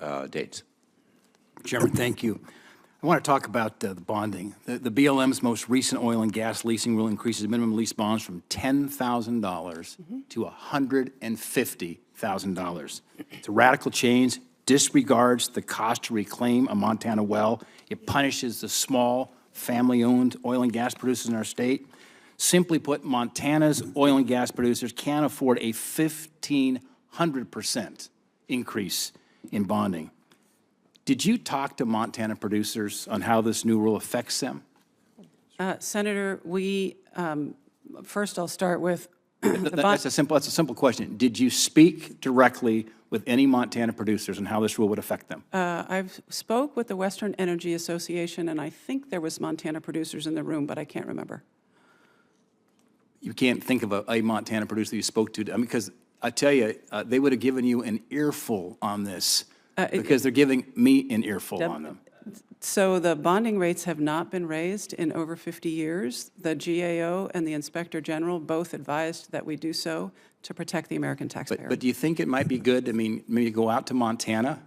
Daines. Chairman, thank you. I want to talk about the bonding. The BLM's most recent oil and gas leasing rule increases minimum lease bonds from $10,000 to $150,000. It's a radical change, disregards the cost to reclaim a Montana well. It punishes the small, family-owned oil and gas producers in our state. Simply put, Montana's oil and gas producers can't afford a 1,500% increase in bonding. Did you talk to Montana producers on how this new rule affects them? Senator, first I'll start with that's a simple question. Did you speak directly with any Montana producers on how this rule would affect them? I've spoke with the Western Energy Association, and I think there was Montana producers in the room, but I can't remember. You can't think of a Montana producer you spoke to? I mean, because I tell you, they would have given you an earful on this. Because they're giving me an earful on them. So the bonding rates have not been raised in over 50 years. The GAO and the Inspector General both advised that we do so to protect the American taxpayer. But do you think it might be good, I mean, maybe go out to Montana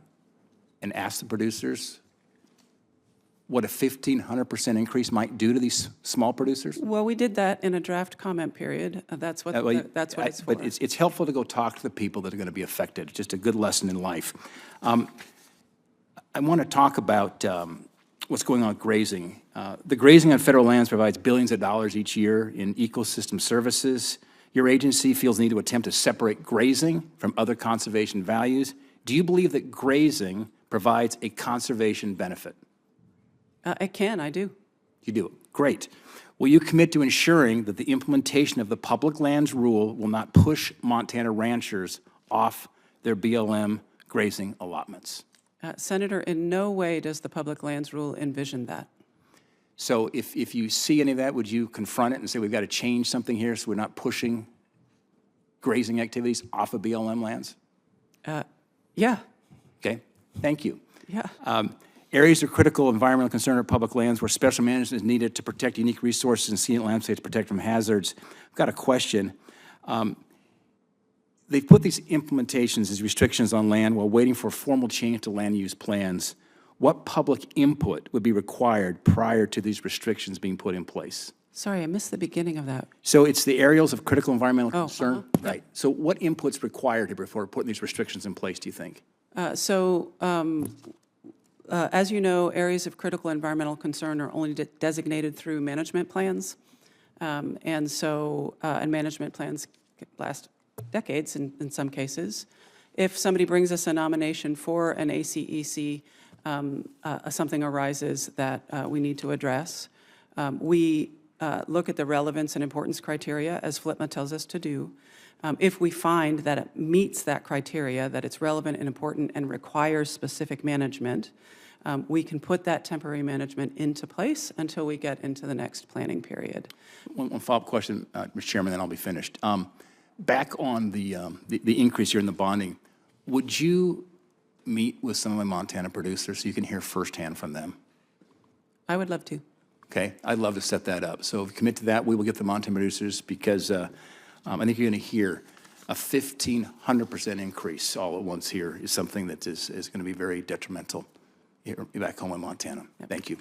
and ask the producers what a 1,500% increase might do to these small producers? Well, we did that in a draft comment period. That's what it's for. But it's helpful to go talk to the people that are going to be affected. It's just a good lesson in life. I want to talk about what's going on with grazing. The grazing on federal lands provides billions of dollars each year in ecosystem services. Your agency feels the need to attempt to separate grazing from other conservation values. Do you believe that grazing provides a conservation benefit? I do. You do. Great. Will you commit to ensuring that the implementation of the public lands rule will not push Montana ranchers off their BLM grazing allotments? Senator, in no way does the public lands rule envision that. So if you see any of that, would you confront it and say we've got to change something here so we're not pushing grazing activities off of BLM lands? Yeah. Okay. Thank you. Yeah. Areas of critical environmental concern are public lands where special management is needed to protect unique resources and scenic landscapes to protect from hazards. I've got a question. They've put these implementations, these restrictions on land while waiting for a formal change to land use plans. What public input would be required prior to these restrictions being put in place? Sorry, I missed the beginning of that. So it's the areas of critical environmental concern? Right. Yep. So what input's required here before putting these restrictions in place, do you think? As you know, areas of critical environmental concern are only designated through management plans. And management plans last decades in some cases. If somebody brings us a nomination for an ACEC, something arises that we need to address, we look at the relevance and importance criteria, as FLIPMA tells us to do. If we find that it meets that criteria, that it's relevant and important and requires specific management, we can put that temporary management into place until we get into the next planning period. One follow-up question, Mr. Chairman, then I'll be finished. Back on the increase here in the bonding, would you meet with some of my Montana producers so you can hear firsthand from them? I would love to. Okay, I'd love to set that up. So if you commit to that, we will get the Montana producers because I think you're going to hear a 1,500% increase all at once here is something that is going to be very detrimental here back home in Montana. Yep. Thank you.